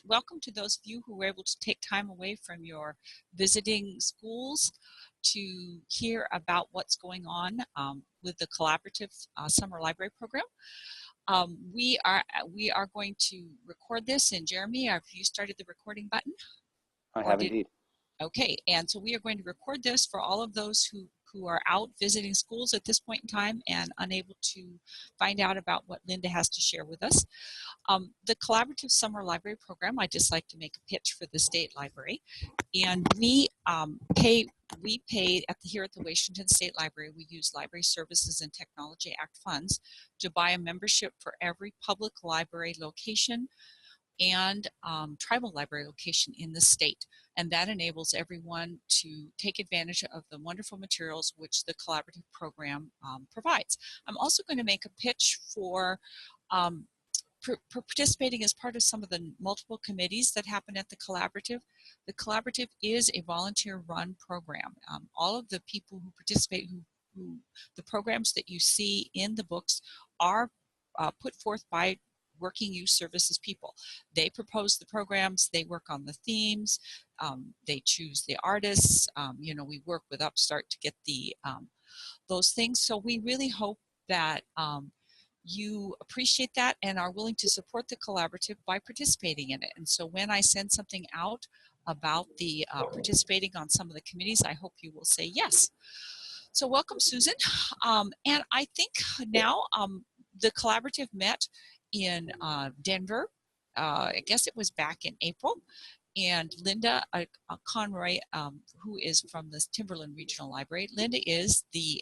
welcome to those of you who were able to take time away from your visiting schools to hear about what's going on with the collaborative summer library program. We are going to record this, and Jeremy, have you started the recording button? I have indeed. Okay, and so we are going to record this for all of those who are out visiting schools at this point in time and unable to find out about what Linda has to share with us. The Collaborative Summer Library Program, I'd just like to make a pitch for the State Library. And we pay here at the Washington State Library, we use Library Services and Technology Act funds to buy a membership for every public library location and tribal library location in the state. And that enables everyone to take advantage of the wonderful materials which the collaborative program provides. I'm also going to make a pitch for participating as part of some of the multiple committees that happen at the collaborative. The collaborative is a volunteer-run program. All of the people who participate, the programs that you see in the books are put forth by working youth services people. They propose the programs, they work on the themes, they choose the artists. You know, we work with Upstart to get the those things. So we really hope that you appreciate that and are willing to support the collaborative by participating in it. And so when I send something out about the participating on some of the committees, I hope you will say yes. So welcome, Susan. And I think now the collaborative met in Denver. I guess it was back in April. And Linda Conroy, who is from the Timberland Regional Library, Linda is the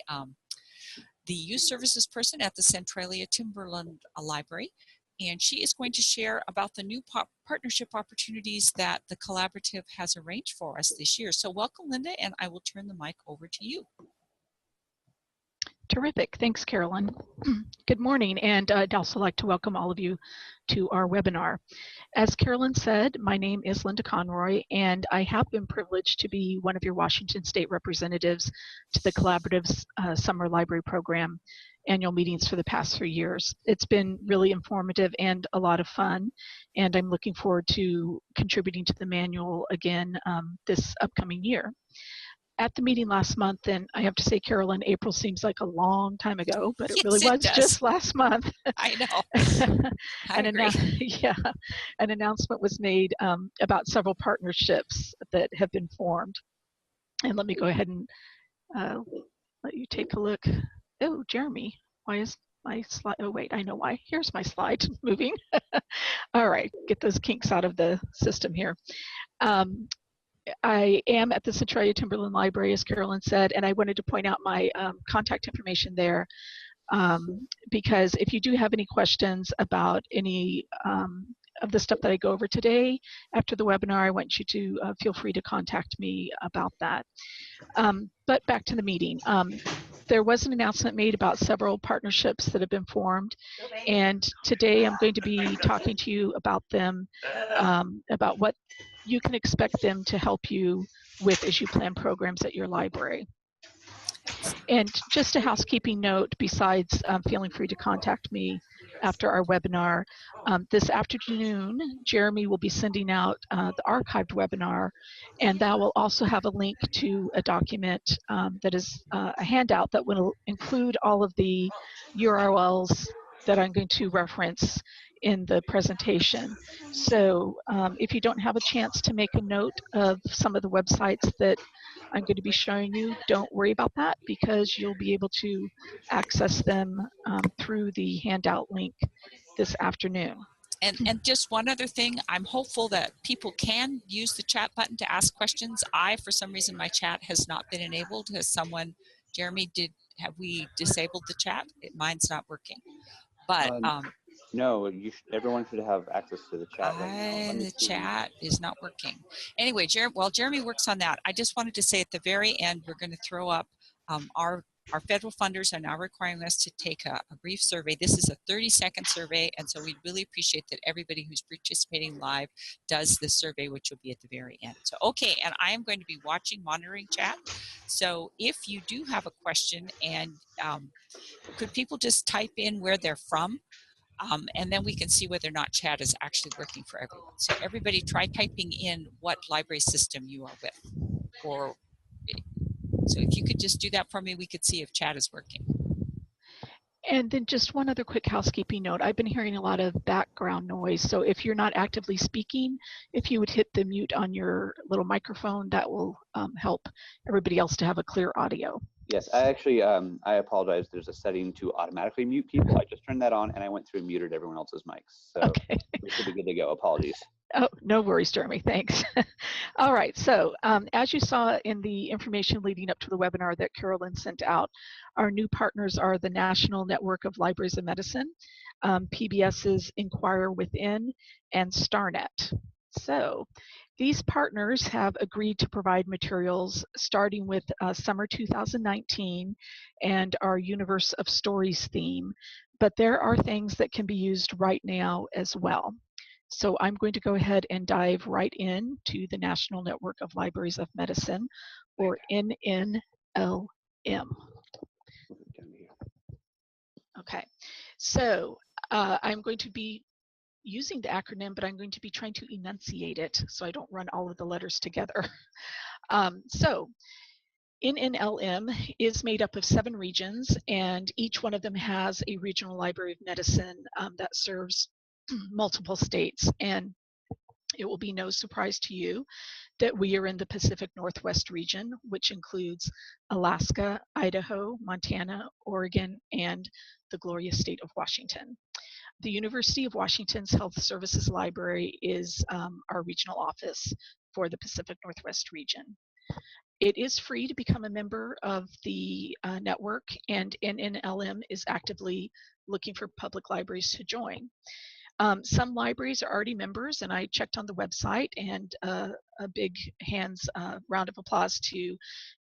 youth services person at the Centralia Timberland Library. And she is going to share about the new partnership opportunities that the collaborative has arranged for us this year. So welcome, Linda, and I will turn the mic over to you. Terrific. Thanks, Carolyn. Good morning, and I'd also like to welcome all of you to our webinar. As Carolyn said, my name is Linda Conroy, and I have been privileged to be one of your Washington State representatives to the Collaborative's Summer Library Program annual meetings for the past 3 years. It's been really informative and a lot of fun, and I'm looking forward to contributing to the manual again this upcoming year. At the meeting last month, and I have to say, Carolyn, April seems like a long time ago, but it yes, really was just last month. I know. I agree. Yeah, an announcement was made about several partnerships that have been formed. And let me go ahead and let you take a look. Oh, Jeremy, why is my slide? Oh, wait, I know why. Here's my slide moving. All right, get those kinks out of the system here. I am at the Centralia Timberland Library, as Carolyn said, and I wanted to point out my contact information there because if you do have any questions about any of the stuff that I go over today after the webinar, I want you to feel free to contact me about that. But back to the meeting. There was an announcement made about several partnerships that have been formed, and today I'm going to be talking to you about them, about what you can expect them to help you with as you plan programs at your library. And just a housekeeping note, besides feeling free to contact me after our webinar, this afternoon, Jeremy will be sending out the archived webinar, and that will also have a link to a document that is a handout that will include all of the URLs that I'm going to reference in the presentation. So if you don't have a chance to make a note of some of the websites that I'm going to be showing you, don't worry about that because you'll be able to access them through the handout link this afternoon. And just one other thing, I'm hopeful that people can use the chat button to ask questions. For some reason, my chat has not been enabled. Has someone, Jeremy, have we disabled the chat? Mine's not working. But no, everyone should have access to the chat right now. The chat is not working. Anyway, while Jeremy works on that, I just wanted to say at the very end, we're going to throw up our federal funders are now requiring us to take a brief survey. This is a 30-second survey, and so we'd really appreciate that everybody who's participating live does this survey, which will be at the very end. So, okay, and I am going to be monitoring chat. So if you do have a question, and could people just type in where they're from? And then we can see whether or not chat is actually working for everyone. So everybody try typing in what library system you are with. Or so if you could just do that for me, we could see if chat is working. And then just one other quick housekeeping note. I've been hearing a lot of background noise. So if you're not actively speaking, if you would hit the mute on your little microphone, that will help everybody else to have a clear audio. Yes, I actually, I apologize. There's a setting to automatically mute people. I just turned that on and I went through and muted everyone else's mics. So okay. We should be good to go. Apologies. Oh, no worries, Jeremy. Thanks. All right. So as you saw in the information leading up to the webinar that Carolyn sent out, our new partners are the National Network of Libraries of Medicine, PBS's Inquire Within, and StarNet. So these partners have agreed to provide materials starting with summer 2019 and our Universe of Stories theme, but there are things that can be used right now as well. So I'm going to go ahead and dive right in to the National Network of Libraries of Medicine, or NNLM. Okay, so I'm going to be using the acronym, but I'm going to be trying to enunciate it so I don't run all of the letters together. So NNLM is made up of 7 regions, and each one of them has a regional library of medicine that serves multiple states. And it will be no surprise to you that we are in the Pacific Northwest region, which includes Alaska, Idaho, Montana, Oregon, and the glorious state of Washington. The University of Washington's Health Services Library is our regional office for the Pacific Northwest region. It is free to become a member of the network, and NNLM is actively looking for public libraries to join. Some libraries are already members, and I checked on the website, and a big round of applause to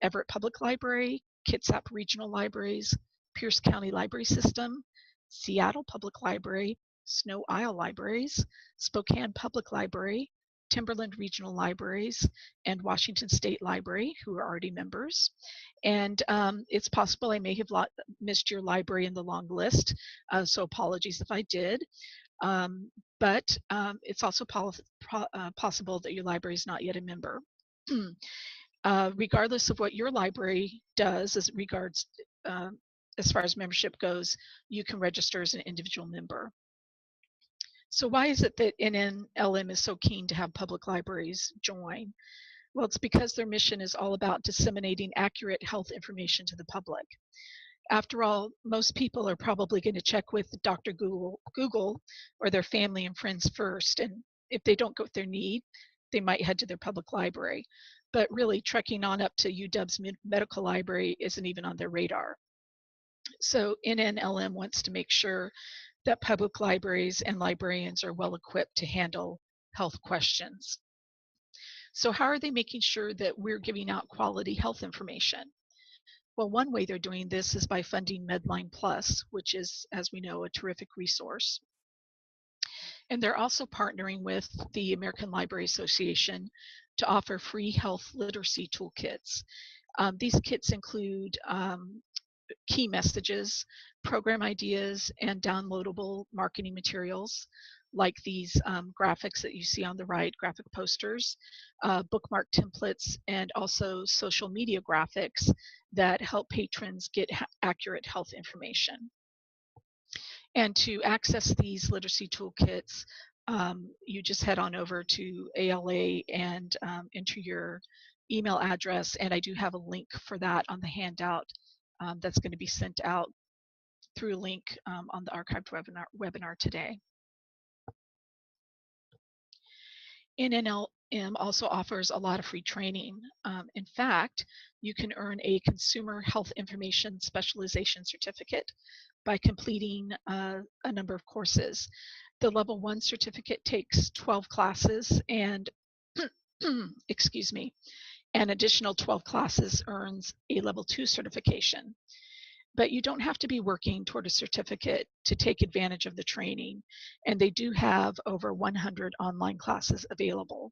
Everett Public Library, Kitsap Regional Libraries, Pierce County Library System, Seattle Public Library, Snow Isle Libraries, Spokane Public Library, Timberland Regional Libraries, and Washington State Library, who are already members. And it's possible I may have missed your library in the long list, so apologies if I did. But it's also possible that your library is not yet a member. Regardless of what your library does as far as membership goes, you can register as an individual member. So why is it that NNLM is so keen to have public libraries join? Well, it's because their mission is all about disseminating accurate health information to the public. After all, most people are probably going to check with Dr. Google or their family and friends first, and if they don't go with their need, they might head to their public library. But really, trekking on up to UW's medical library isn't even on their radar. So NNLM wants to make sure that public libraries and librarians are well equipped to handle health questions. So how are they making sure that we're giving out quality health information? Well, one way they're doing this is by funding Medline Plus, which is, as we know, a terrific resource. And they're also partnering with the American Library Association to offer free health literacy toolkits. These kits include key messages, program ideas, and downloadable marketing materials like these graphics that you see on the right, graphic posters, bookmark templates, and also social media graphics that help patrons get accurate health information. And to access these literacy toolkits, you just head on over to ALA and enter your email address, and I do have a link for that on the handout that's going to be sent out through a link on the archived webinar today. NNLM also offers a lot of free training. In fact, you can earn a Consumer Health Information Specialization Certificate by completing a number of courses. The Level 1 certificate takes 12 classes, and excuse me, an additional 12 classes earns a Level 2 certification. But you don't have to be working toward a certificate to take advantage of the training, and they do have over 100 online classes available.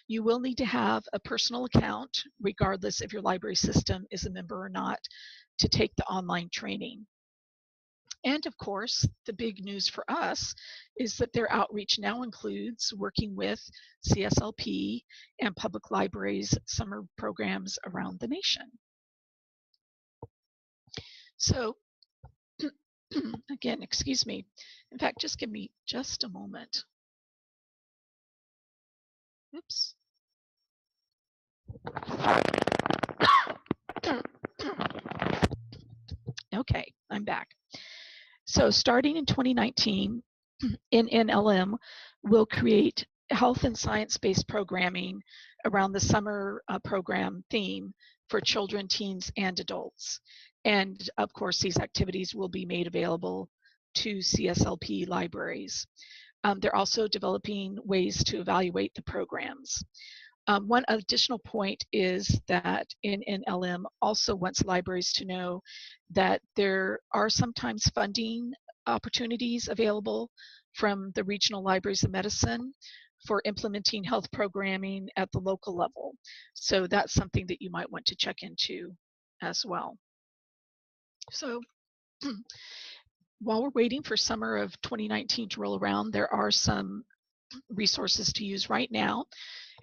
You will need to have a personal account, regardless if your library system is a member or not, to take the online training. And of course, the big news for us is that their outreach now includes working with CSLP and public libraries summer programs around the nation. So again, excuse me. In fact, just give me just a moment. Oops. Okay, I'm back. So starting in 2019, NNLM will create health and science-based programming around the summer program theme for children, teens, and adults. And of course, these activities will be made available to CSLP libraries. They're also developing ways to evaluate the programs. One additional point is that NNLM also wants libraries to know that there are sometimes funding opportunities available from the regional libraries of medicine for implementing health programming at the local level. So that's something that you might want to check into as well. So while we're waiting for summer of 2019 to roll around, there are some resources to use right now.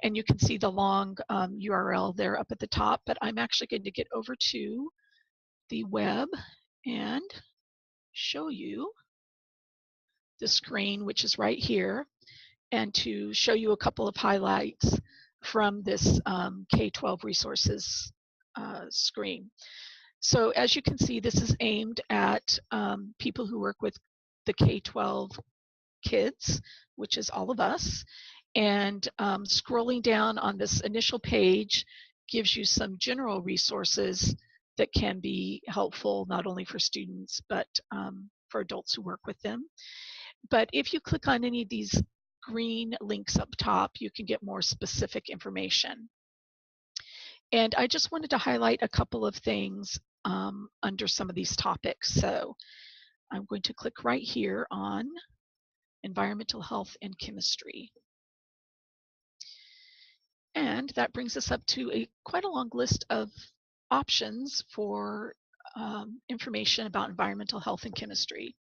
And you can see the long URL there up at the top, but I'm actually going to get over to the web and show you the screen, which is right here, and to show you a couple of highlights from this K12 Resources screen. So as you can see, this is aimed at people who work with the K12 kids, which is all of us. And scrolling down on this initial page gives you some general resources that can be helpful, not only for students, but for adults who work with them. But if you click on any of these green links up top, you can get more specific information. And I just wanted to highlight a couple of things under some of these topics. So I'm going to click right here on environmental health and chemistry. And that brings us up to quite a long list of options for information about environmental health and chemistry.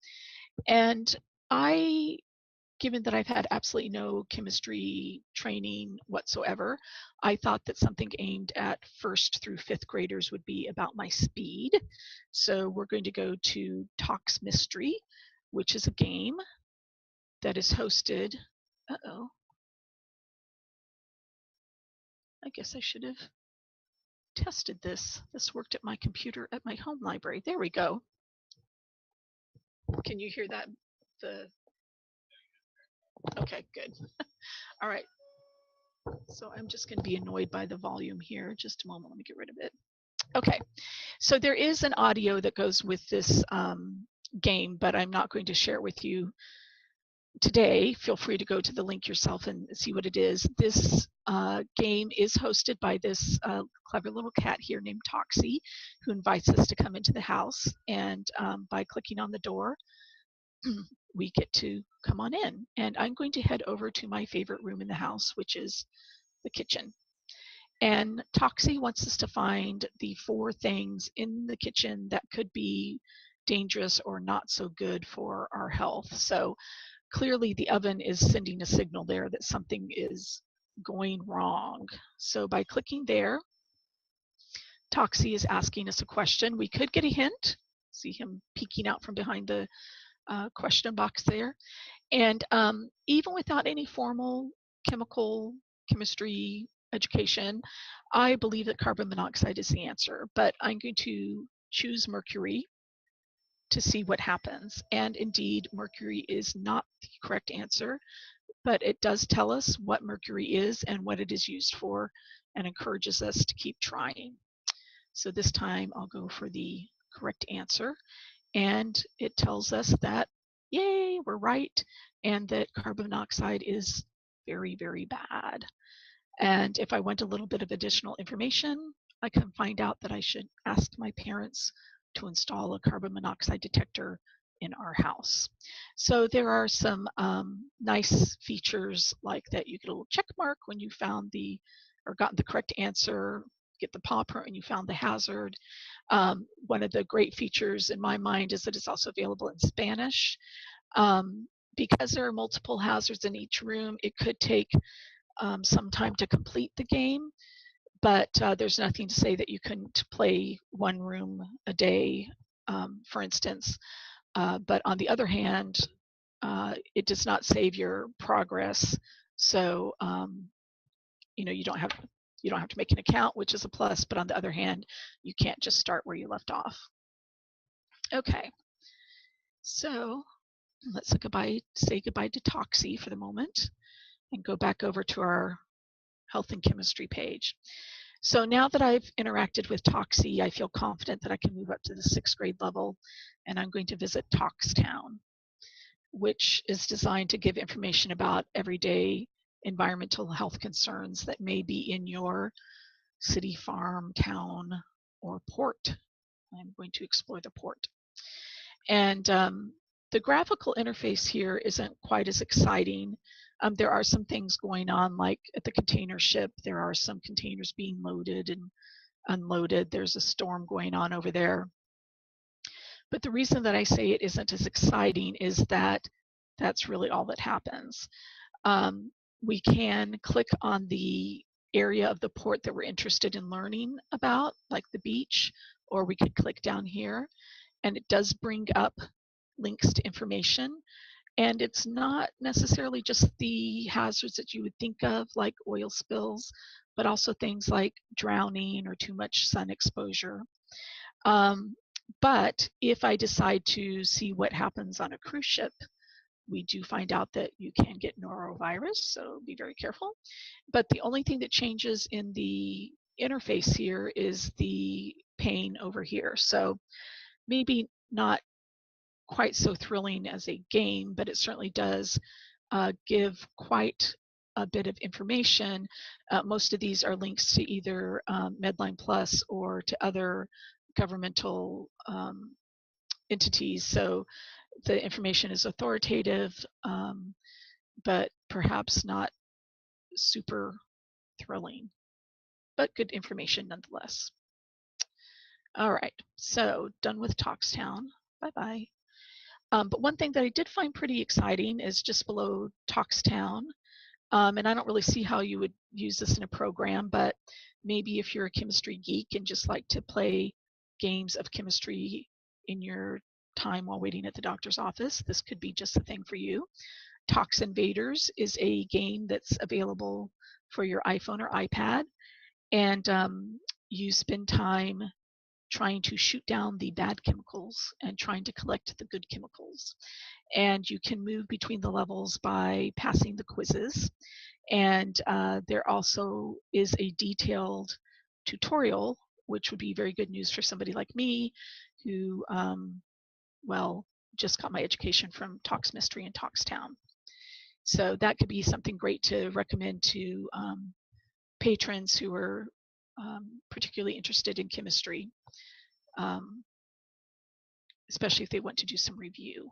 And given that I've had absolutely no chemistry training whatsoever, I thought that something aimed at 1st through 5th graders would be about my speed. So we're going to go to Tox Mystery, which is a game that is hosted, I guess I should have tested this. This worked at my computer at my home library. There we go. Can you hear that? Okay, good. All right. So I'm just going to be annoyed by the volume here. Just a moment. Let me get rid of it. Okay. So there is an audio that goes with this game, but I'm not going to share it with you today. Feel free to go to the link yourself and see what it is. This game is hosted by this clever little cat here named Toxie, who invites us to come into the house. And by clicking on the door, we get to come on in. And I'm going to head over to my favorite room in the house, which is the kitchen. And Toxie wants us to find the 4 things in the kitchen that could be dangerous or not so good for our health. So clearly the oven is sending a signal there that something is going wrong. So by clicking there, Toxie is asking us a question. We could get a hint, see him peeking out from behind the question box there. And even without any formal chemistry education, I believe that carbon monoxide is the answer, but I'm going to choose mercury to see what happens. And indeed, mercury is not the correct answer, but it does tell us what mercury is and what it is used for, and encourages us to keep trying. So this time I'll go for the correct answer, and it tells us that, yay, we're right, and that carbon monoxide is very, very bad. And if I want a little bit of additional information, I can find out that I should ask my parents to install a carbon monoxide detector in our house. So there are some nice features like that. You get a little check mark when you found or gotten the correct answer. get the paw print and you found the hazard. One of the great features in my mind is that it's also available in Spanish. Because there are multiple hazards in each room, it could take some time to complete the game, but there's nothing to say that you couldn't play one room a day, for instance. But on the other hand, it does not save your progress. So, you know, you don't have to make an account, which is a plus, but on the other hand, you can't just start where you left off. Okay, so let's say goodbye to Toxie for the moment and go back over to our health and chemistry page. So now that I've interacted with Toxie, I feel confident that I can move up to the 6th grade level, and I'm going to visit Toxtown, which is designed to give information about everyday environmental health concerns that may be in your city, farm, town, or port. I'm going to explore the port. And the graphical interface here isn't quite as exciting. There are some things going on, like at the container ship, there are some containers being loaded and unloaded. There's a storm going on over there. But the reason that I say it isn't as exciting is that that's really all that happens. We can click on the area of the port that we're interested in learning about, like the beach, or we could click down here, and it does bring up links to information. And it's not necessarily just the hazards that you would think of, like oil spills, but also things like drowning or too much sun exposure. But if I decide to see what happens on a cruise ship, we do find out that you can get norovirus, so be very careful. But the only thing that changes in the interface here is the pane over here. So maybe not quite so thrilling as a game, but it certainly does give quite a bit of information. Most of these are links to either Medline Plus or to other governmental entities. So the information is authoritative, but perhaps not super thrilling, but good information nonetheless. All right, so done with Toxtown. Bye-bye. But one thing that I did find pretty exciting is just below Toxtown, and I don't really see how you would use this in a program, but maybe if you're a chemistry geek and just like to play games of chemistry in your time while waiting at the doctor's office, this could be just the thing for you. Tox Invaders is a game that's available for your iPhone or iPad, and you spend time trying to shoot down the bad chemicals and trying to collect the good chemicals. And you can move between the levels by passing the quizzes. And there also is a detailed tutorial, which would be very good news for somebody like me who, well, just got my education from Tox Mystery and Toxtown. So that could be something great to recommend to patrons who are particularly interested in chemistry, especially if they want to do some review.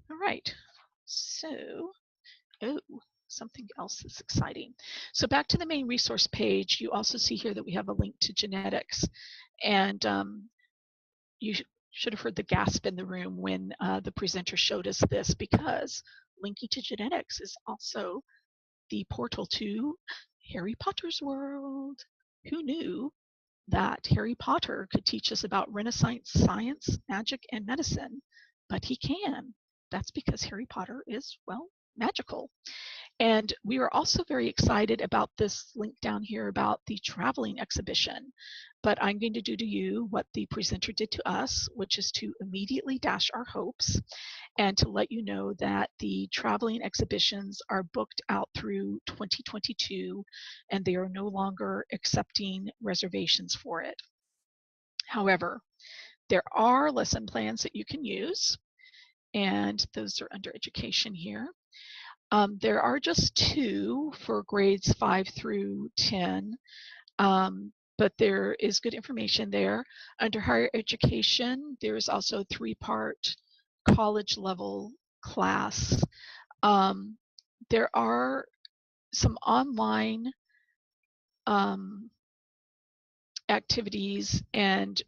All right, so, something else that's exciting. So back to the main resource page, you also see here that we have a link to genetics. And you should have heard the gasp in the room when the presenter showed us this, because linking to genetics is also the portal to Harry Potter's world. Who knew that Harry Potter could teach us about Renaissance science, magic, and medicine? But he can. That's because Harry Potter is, well, magical. And we were also very excited about this link down here about the traveling exhibition. But I'm going to do to you what the presenter did to us, which is to immediately dash our hopes and to let you know that the traveling exhibitions are booked out through 2022, and they are no longer accepting reservations for it. However, there are lesson plans that you can use, and those are under education here. There are just 2 for grades 5 through 10, but there is good information there. Under higher education, there is also a 3-part college level class. There are some online activities, and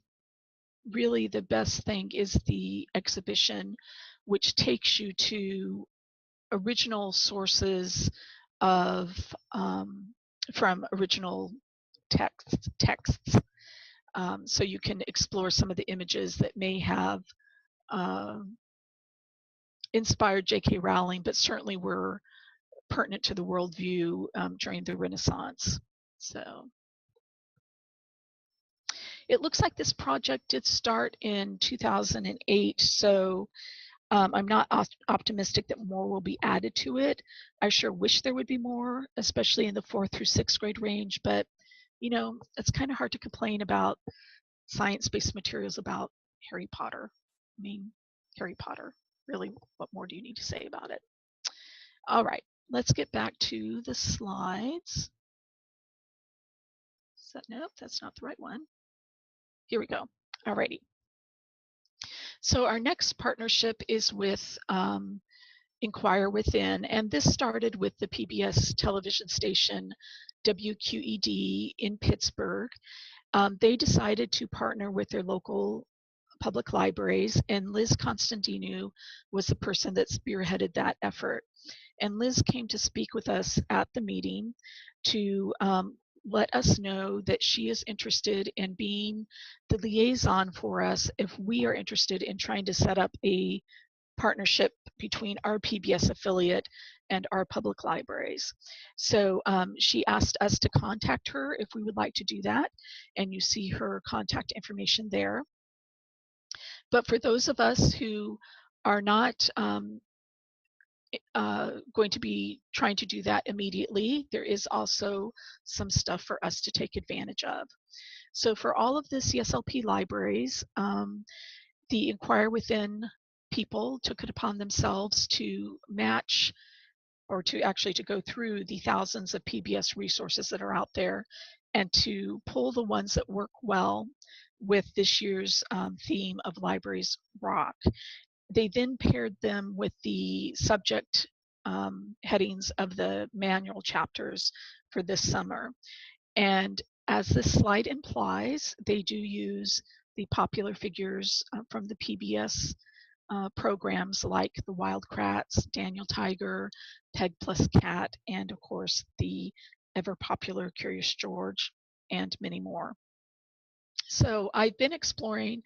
really the best thing is the exhibition, which takes you to original sources of from original texts. So you can explore some of the images that may have inspired J.K. Rowling, but certainly were pertinent to the worldview during the Renaissance. So it looks like this project did start in 2008, so I'm not optimistic that more will be added to it. I sure wish there would be more, especially in the 4th through 6th grade range, but you know, it's kind of hard to complain about science-based materials about Harry Potter. I mean, Harry Potter, really, what more do you need to say about it? All right, let's get back to the slides. So, nope, that's not the right one. Here we go. All righty. So our next partnership is with Inquire Within, and this started with the PBS television station WQED in Pittsburgh. They decided to partner with their local public libraries, and Liz Constantinou was the person that spearheaded that effort. And Liz came to speak with us at the meeting to let us know that she is interested in being the liaison for us if we are interested in trying to set up a partnership between our PBS affiliate and our public libraries. So she asked us to contact her if we would like to do that, and you see her contact information there. But for those of us who are not going to be trying to do that immediately, there is also some stuff for us to take advantage of. So for all of the CSLP libraries, the Inquire Within people took it upon themselves to match, or to actually to go through the thousands of PBS resources that are out there and to pull the ones that work well with this year's theme of Libraries Rock. They then paired them with the subject headings of the manual chapters for this summer. And as this slide implies, they do use the popular figures from the PBS programs like the Wild Kratts, Daniel Tiger, Peg plus Cat, and of course the ever popular Curious George, and many more. So I've been exploring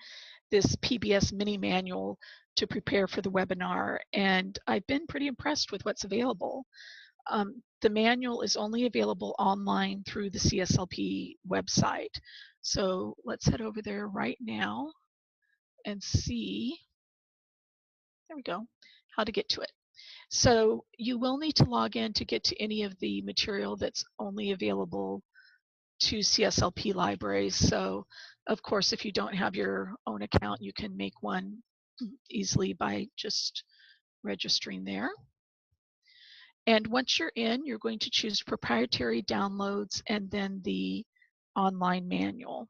this PBS Mini Manual to prepare for the webinar, and I've been pretty impressed with what's available. The manual is only available online through the CSLP website. So let's head over there right now and see, there we go, how to get to it. So you will need to log in to get to any of the material that's only available to CSLP libraries. So of course, if you don't have your own account, you can make one easily by just registering there. And once you're in, you're going to choose proprietary downloads and then the online manual.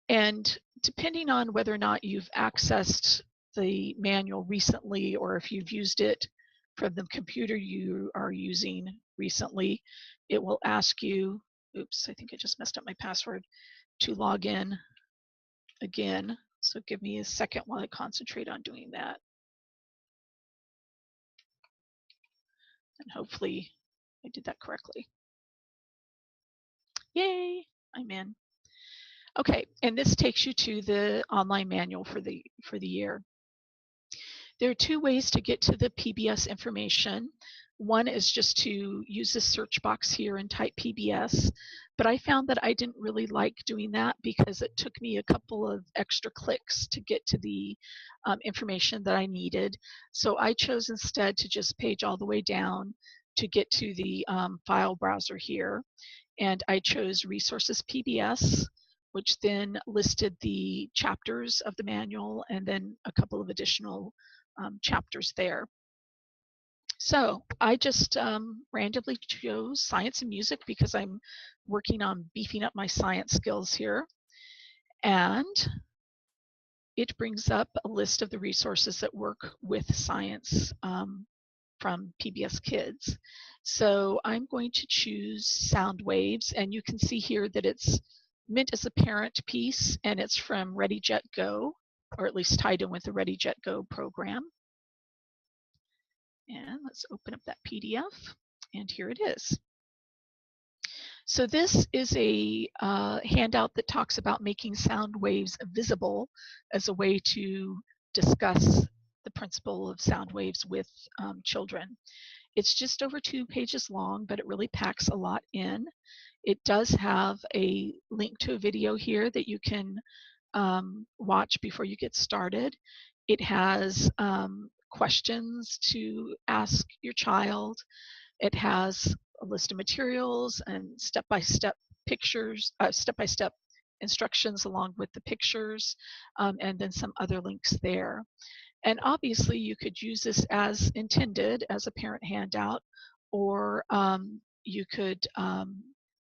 And depending on whether or not you've accessed the manual recently, or if you've used it from the computer you are using recently, it will ask you, oops, I think I just messed up my password, to log in again. So give me a second while I concentrate on doing that. And hopefully I did that correctly. Yay, I'm in. Okay, and this takes you to the online manual for the year. There are two ways to get to the PBS information. One is just to use this search box here and type PBS, but I found that I didn't really like doing that because it took me a couple of extra clicks to get to the information that I needed. So I chose instead to just page all the way down to get to the file browser here. And I chose Resources PBS, which then listed the chapters of the manual and then a couple of additional chapters there. So I just randomly chose Science and Music because I'm working on beefing up my science skills here. And it brings up a list of the resources that work with science from PBS Kids. So I'm going to choose Sound Waves, and you can see here that it's meant as a parent piece, and it's from Ready Jet Go, or at least tied in with the Ready Jet Go program. And let's open up that PDF, and here it is. So this is a handout that talks about making sound waves visible as a way to discuss the principle of sound waves with children. It's just over 2 pages long, but it really packs a lot in. It does have a link to a video here that you can watch before you get started. It has questions to ask your child. It has a list of materials and step-by-step pictures, step-by-step instructions along with the pictures, and then some other links there. And obviously you could use this as intended as a parent handout, or you could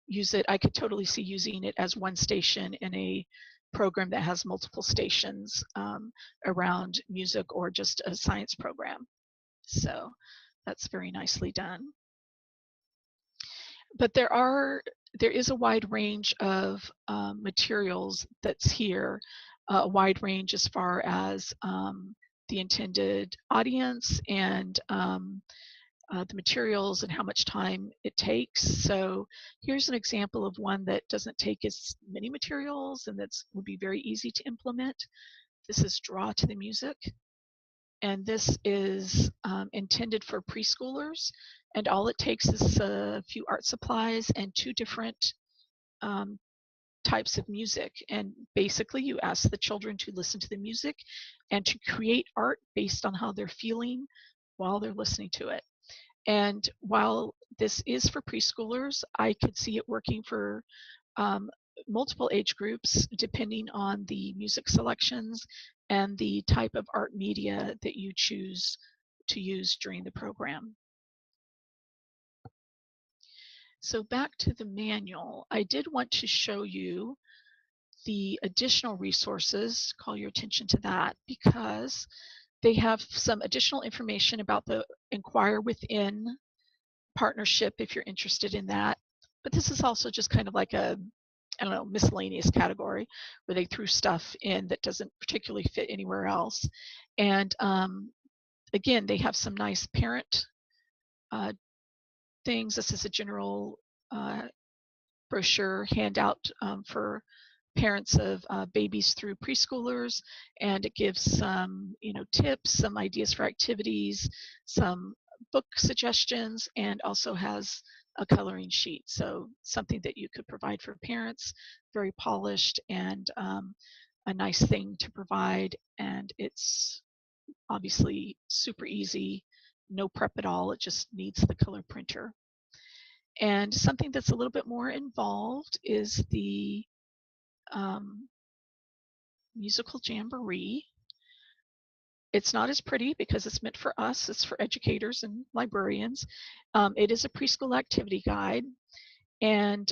use it, I could totally see using it as one station in a program that has multiple stations around music, or just a science program. So that's very nicely done. But there is a wide range of materials that's here, a wide range as far as the intended audience and the materials and how much time it takes. So here's an example of one that doesn't take as many materials and would be very easy to implement. This is Draw to the Music. And this is intended for preschoolers, and all it takes is a few art supplies and 2 different types of music. And basically you ask the children to listen to the music and to create art based on how they're feeling while they're listening to it. And while this is for preschoolers, I could see it working for multiple age groups depending on the music selections and the type of art media that you choose to use during the program. So back to the manual, I did want to show you the additional resources, call your attention to that, because they have some additional information about the Inquire Within partnership if you're interested in that. But this is also just kind of like a, I don't know, miscellaneous category where they threw stuff in that doesn't particularly fit anywhere else. And again, they have some nice parent things. This is a general brochure handout for parents of babies through preschoolers, and it gives some tips, some ideas for activities, some book suggestions, and also has a coloring sheet. So something that you could provide for parents, very polished and a nice thing to provide. And it's obviously super easy, no prep at all. It just needs the color printer. And something that's a little bit more involved is the musical Jamboree. It's not as pretty because it's meant for us. It's for educators and librarians. It is a preschool activity guide. And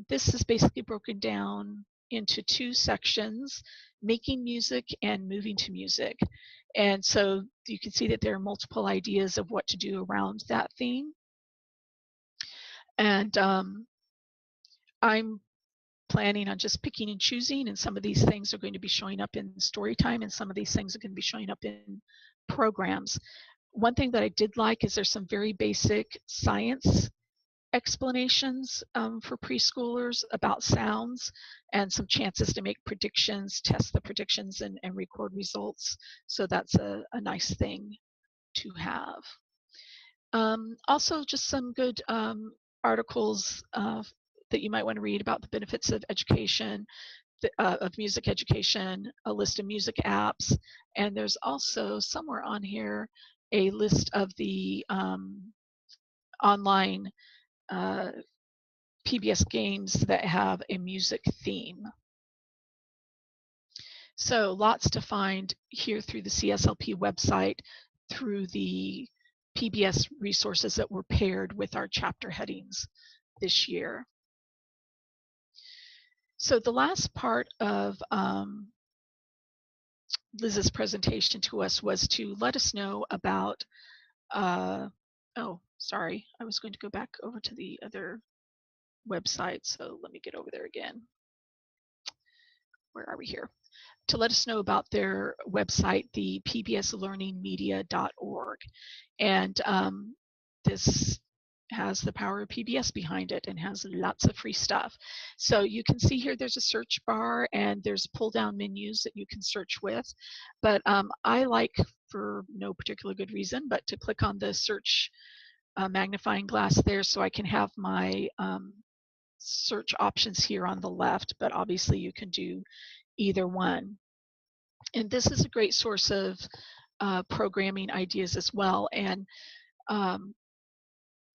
this is basically broken down into 2 sections, making music and moving to music. And so you can see that there are multiple ideas of what to do around that theme. And I'm planning on just picking and choosing, and some of these things are going to be showing up in story time, and some of these things are going to be showing up in programs. One thing that I did like is there's some very basic science explanations for preschoolers about sounds, and some chances to make predictions, test the predictions, and record results. So that's a nice thing to have. Also, just some good articles that you might want to read about the benefits of education, of music education, a list of music apps, and there's also somewhere on here a list of the online PBS games that have a music theme. So lots to find here through the CSLP website, through the PBS resources that were paired with our chapter headings this year. So the last part of Liz's presentation to us was to let us know about Oh, sorry, I was going to go back over to the other website, so let me get over there again. Where are we here? To let us know about their website, the Pbs Learningmedia Org. And this has the power of PBS behind it and has lots of free stuff. So you can see here there's a search bar and there's pull down menus that you can search with. But I like, for no particular good reason, but to click on the search magnifying glass there so I can have my search options here on the left, but obviously you can do either one. And this is a great source of programming ideas as well. And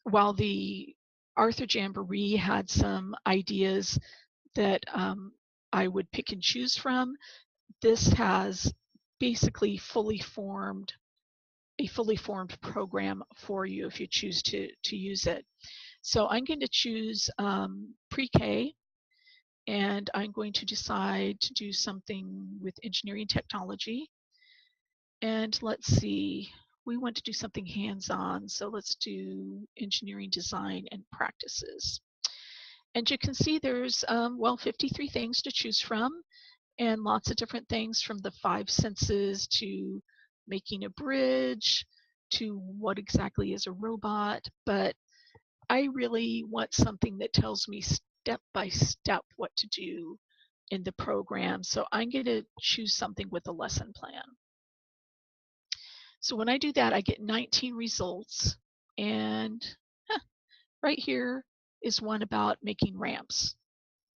while the Arthur Jamboree had some ideas that I would pick and choose from, this has basically a fully formed program for you if you choose to use it. So I'm going to choose pre-K, and I'm going to decide to do something with engineering technology. And let's see, we want to do something hands-on, so let's do engineering design and practices. And you can see there's, well, 53 things to choose from, and lots of different things from the 5 senses to making a bridge to what exactly is a robot. But I really want something that tells me step by step what to do in the program. So I'm going to choose something with a lesson plan. So when I do that, I get 19 results, and right here is one about making ramps.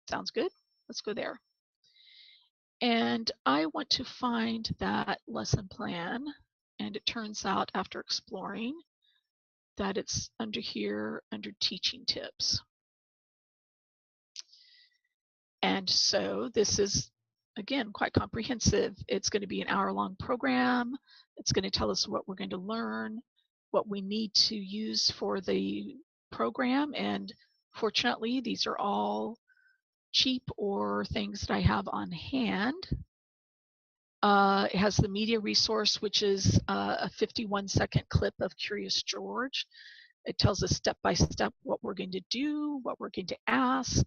Sounds good? Let's go there. And I want to find that lesson plan, and it turns out after exploring that it's under here under teaching tips. And so this is, again, quite comprehensive. It's going to be an hour-long program. It's going to tell us what we're going to learn, what we need to use for the program. And fortunately, these are all cheap or things that I have on hand. It has the media resource, which is a 51-second clip of Curious George. It tells us step by step what we're going to do, what we're going to ask.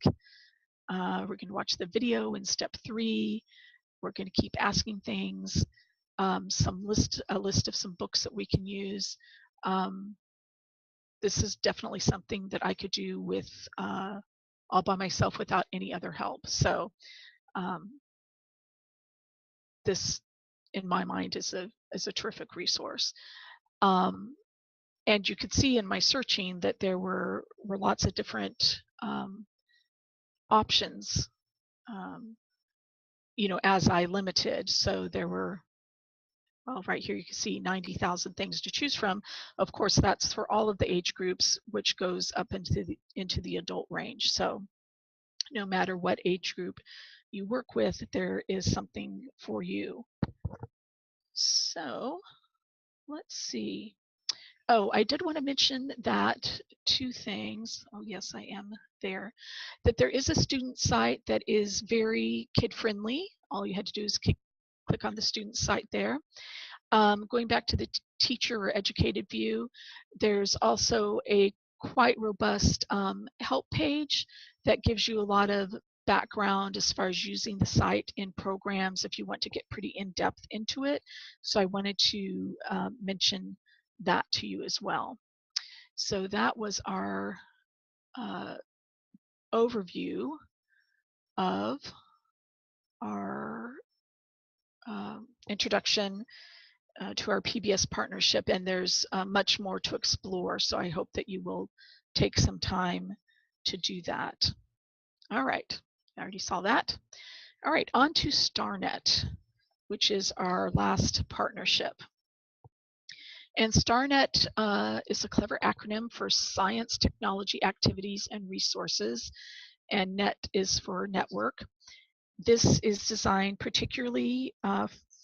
We're going to watch the video in step 3. We're going to keep asking things. A list of some books that we can use. This is definitely something that I could do with all by myself without any other help. So this, in my mind, is a terrific resource. And you could see in my searching that there were lots of different options, you know, as I limited. So there were, well, right here you can see 90,000 things to choose from. Of course, that's for all of the age groups, which goes up into the adult range. So no matter what age group you work with, there is something for you. So let's see. Oh, I did want to mention that 2 things. Oh, yes, I am there. That there is a student site that is very kid-friendly. All you had to do is click on the student site there. Going back to the teacher or educated view, there's also a quite robust help page that gives you a lot of background as far as using the site in programs if you want to get pretty in-depth into it. So I wanted to mention that to you as well. So that was our overview of our introduction to our PBS partnership, and there's much more to explore. So I hope that you will take some time to do that. All right, I already saw that. All right, on to StarNet, which is our last partnership. And StarNet is a clever acronym for Science, Technology, Activities, and Resources, and NET is for network. This is designed particularly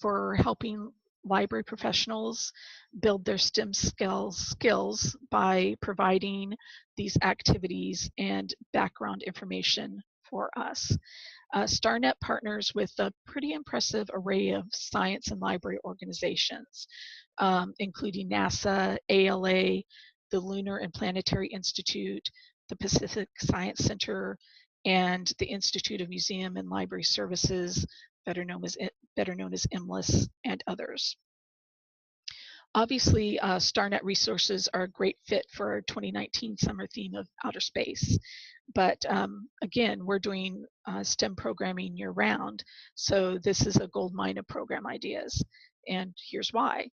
for helping library professionals build their STEM skills by providing these activities and background information for us. StarNet partners with a pretty impressive array of science and library organizations, including NASA, ALA, the Lunar and Planetary Institute, the Pacific Science Center, and the Institute of Museum and Library Services, better known as IMLS, and others. Obviously, StarNet resources are a great fit for our 2019 summer theme of outer space. But again, we're doing STEM programming year round, so this is a gold mine of program ideas. And here's why.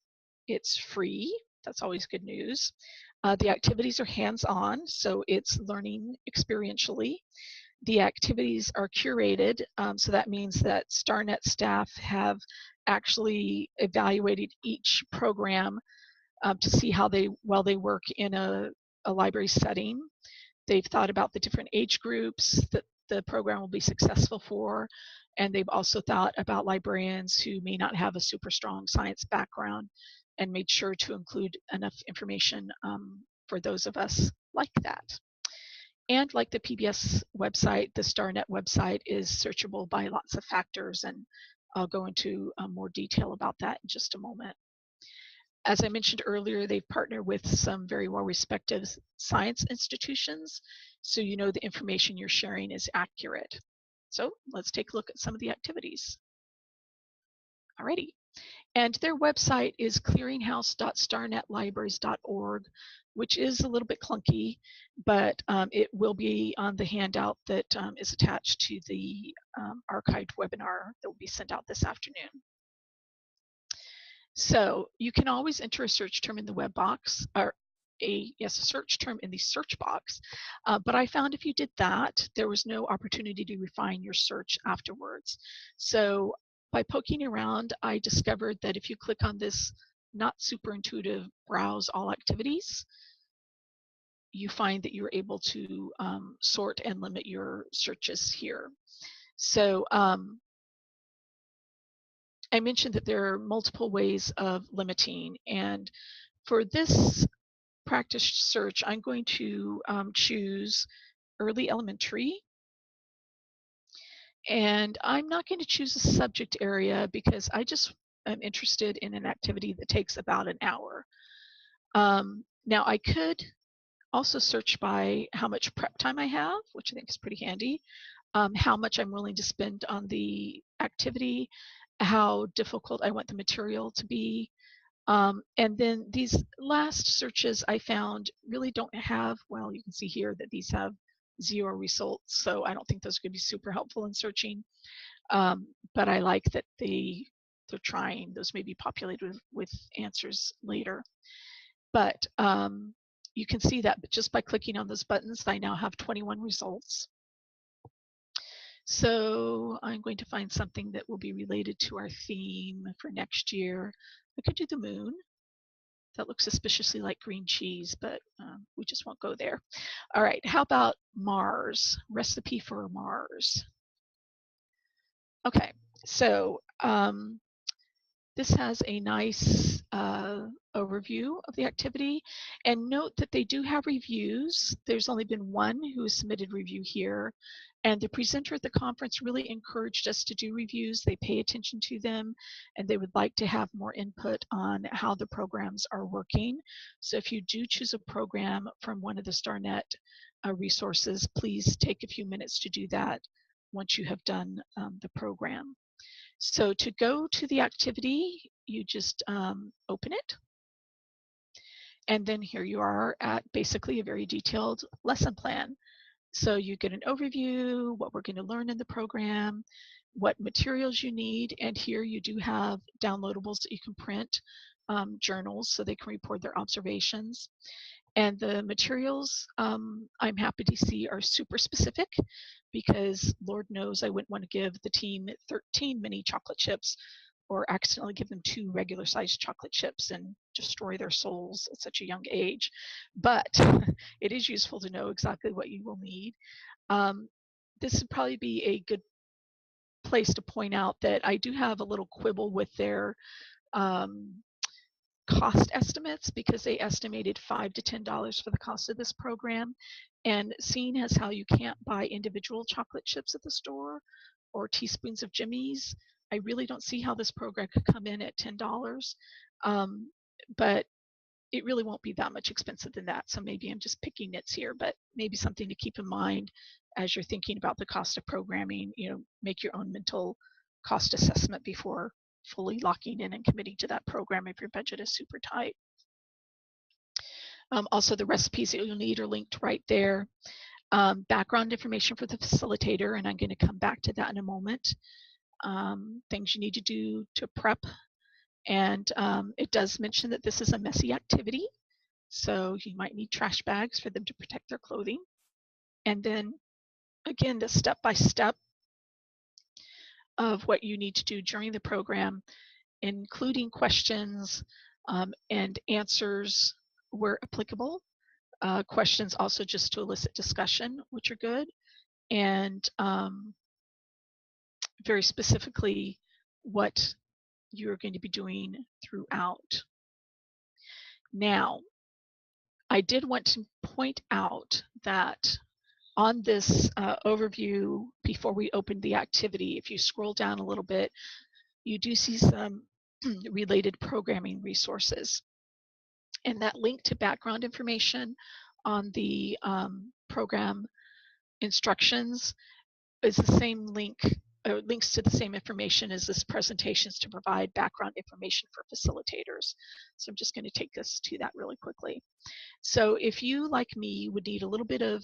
It's free, that's always good news. The activities are hands-on, so it's learning experientially. The activities are curated, so that means that StarNet staff have actually evaluated each program to see how well they work in a library setting. They've thought about the different age groups that the program will be successful for, and they've also thought about librarians who may not have a super strong science background and made sure to include enough information for those of us like that. And like the PBS website, the StarNet website is searchable by lots of factors, and I'll go into more detail about that in just a moment. As I mentioned earlier, they've partnered with some very well-respected science institutions, so you know the information you're sharing is accurate. So let's take a look at some of the activities. Alrighty. And their website is clearinghouse.starnetlibraries.org, which is a little bit clunky, but it will be on the handout that is attached to the archived webinar that will be sent out this afternoon. So you can always enter a search term in the web box, or a search term in the search box, but I found if you did that, there was no opportunity to refine your search afterwards. So by poking around, I discovered that if you click on this not super intuitive browse all activities, you find that you're able to sort and limit your searches here. So I mentioned that there are multiple ways of limiting, and for this practice search, I'm going to choose early elementary. And I'm not going to choose a subject area because I just am interested in an activity that takes about an hour. Now I could also search by how much prep time I have, which I think is pretty handy, how much I'm willing to spend on the activity, how difficult I want the material to be. And then these last searches I found really don't have, well, you can see here that these have 0 results, so I don't think those could be super helpful in searching. But I like that they're trying. Those may be populated with answers later. But you can see that just by clicking on those buttons, I now have 21 results. So I'm going to find something that will be related to our theme for next year. I could do the moon. That looks suspiciously like green cheese, but we just won't go there. All right, how about Mars? Recipe for Mars. Okay, so this has a nice overview of the activity, and note that they do have reviews. There's only been one who has submitted review here, and the presenter at the conference really encouraged us to do reviews. They pay attention to them, and they would like to have more input on how the programs are working. So if you do choose a program from one of the StarNet resources, please take a few minutes to do that once you have done the program. So to go to the activity, you just open it. And then here you are at basically a very detailed lesson plan. So you get an overview, what we're going to learn in the program, what materials you need, and here you do have downloadables that you can print, journals so they can report their observations. And the materials I'm happy to see are super specific, because Lord knows I wouldn't want to give the team 13 mini chocolate chips or accidentally give them 2 regular sized chocolate chips and destroy their souls at such a young age. But it is useful to know exactly what you will need. This would probably be a good place to point out that I do have a little quibble with their cost estimates, because they estimated $5 to $10 for the cost of this program. And seeing as how you can't buy individual chocolate chips at the store or teaspoons of Jimmy's, I really don't see how this program could come in at $10. But it really won't be that much expensive than that. So maybe I'm just picking nits here, but maybe something to keep in mind as you're thinking about the cost of programming. You know, make your own mental cost assessment before fully locking in and committing to that program if your budget is super tight. Also, the recipes that you'll need are linked right there. Background information for the facilitator, and I'm going to come back to that in a moment. Things you need to do to prep. And it does mention that this is a messy activity, so you might need trash bags for them to protect their clothing. And then again, the step-by-step of what you need to do during the program, including questions and answers where applicable. Questions also just to elicit discussion, which are good. And very specifically what you're going to be doing throughout. Now, I did want to point out that on this overview, before we opened the activity, if you scroll down a little bit, you do see some related programming resources. And that link to background information on the program instructions is the same link, or links to the same information as this presentation is to provide background information for facilitators. So I'm just going to take us to that really quickly. So if you, like me, would need a little bit of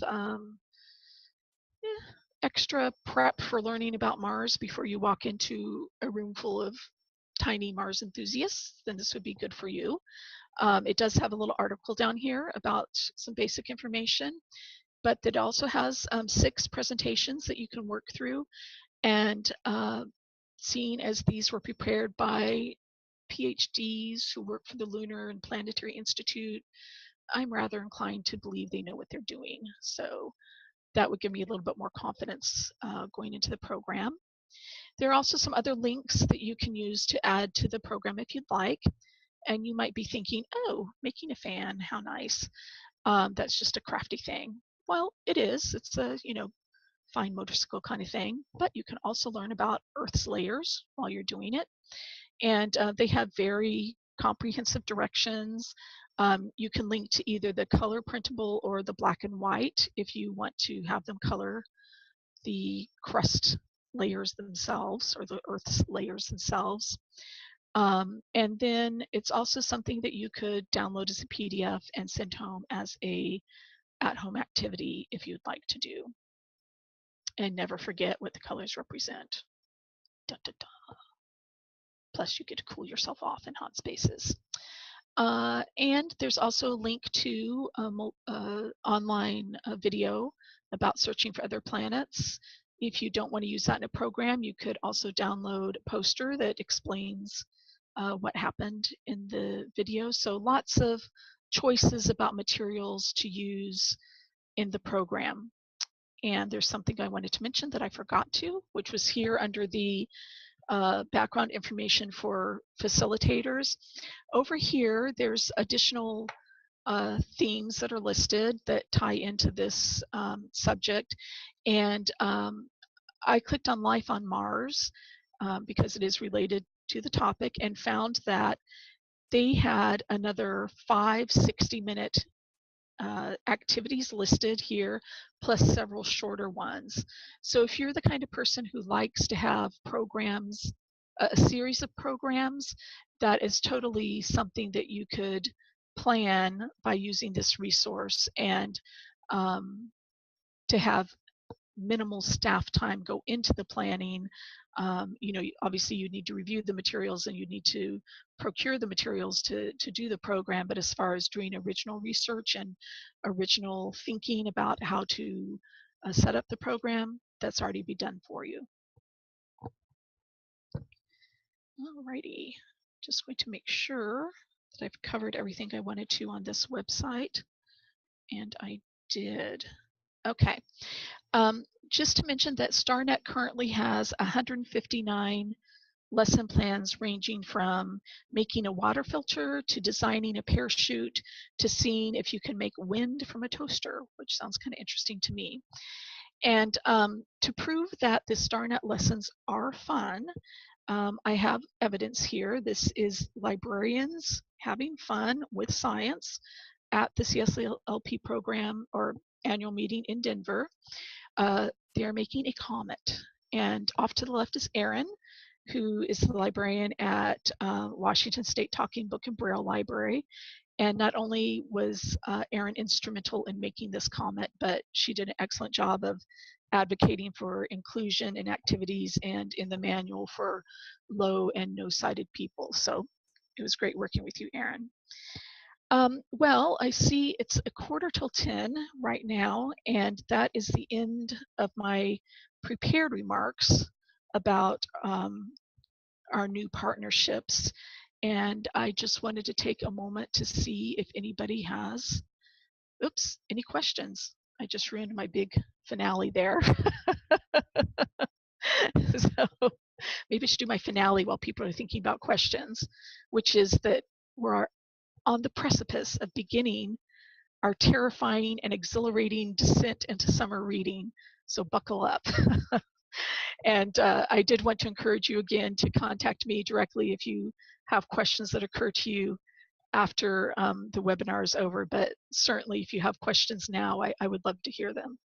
extra prep for learning about Mars before you walk into a room full of tiny Mars enthusiasts, then this would be good for you. It does have a little article down here about some basic information, but it also has 6 presentations that you can work through. And seeing as these were prepared by PhDs who work for the Lunar and Planetary Institute, I'm rather inclined to believe they know what they're doing. So that would give me a little bit more confidence going into the program. There are also some other links that you can use to add to the program if you'd like. And you might be thinking, oh, making a fan, how nice. That's just a crafty thing. Well, it is. It's a, you know, fine motor skill kind of thing. But you can also learn about Earth's layers while you're doing it. And they have very comprehensive directions. You can link to either the color printable or the black and white if you want to have them color the crust layers themselves or the Earth's layers themselves. And then it's also something that you could download as a PDF and send home as a at-home activity if you'd like to do. And never forget what the colors represent. Dun, dun, dun. Plus you get to cool yourself off in hot spaces. And there's also a link to online video about searching for other planets. If you don't want to use that in a program, you could also download a poster that explains what happened in the video. So lots of choices about materials to use in the program. And there's something I wanted to mention that I forgot to, which was here under the background information for facilitators. Over here, there's additional themes that are listed that tie into this subject. And I clicked on Life on Mars because it is related to the topic, and found that they had another 5 60-minute activities listed here, plus several shorter ones. So if you're the kind of person who likes to have programs, a series of programs, that is totally something that you could plan by using this resource, and to have minimal staff time go into the planning. You know, obviously you need to review the materials and you need to procure the materials to do the program, but as far as doing original research and original thinking about how to set up the program, that's already be done for you. Alrighty, just going to make sure that I've covered everything I wanted to on this website, and I did. Okay. Just to mention that StarNet currently has 159 lesson plans ranging from making a water filter to designing a parachute to seeing if you can make wind from a toaster, which sounds kind of interesting to me. And to prove that the StarNet lessons are fun, I have evidence here. This is librarians having fun with science at the CSLP program or annual meeting in Denver. They are making a comet. And off to the left is Erin, who is the librarian at Washington State Talking Book and Braille Library. And not only was Erin instrumental in making this comet, but she did an excellent job of advocating for inclusion in activities and in the manual for low and no sighted people. So it was great working with you, Erin. Well, I see it's 9:45 right now, and that is the end of my prepared remarks about our new partnerships. And I just wanted to take a moment to see if anybody has, any questions. I just ruined my big finale there. So maybe I should do my finale while people are thinking about questions, which is that we're on the precipice of beginning our terrifying and exhilarating descent into summer reading. So buckle up. And I did want to encourage you again to contact me directly if you have questions that occur to you after the webinar is over. But certainly if you have questions now, I would love to hear them.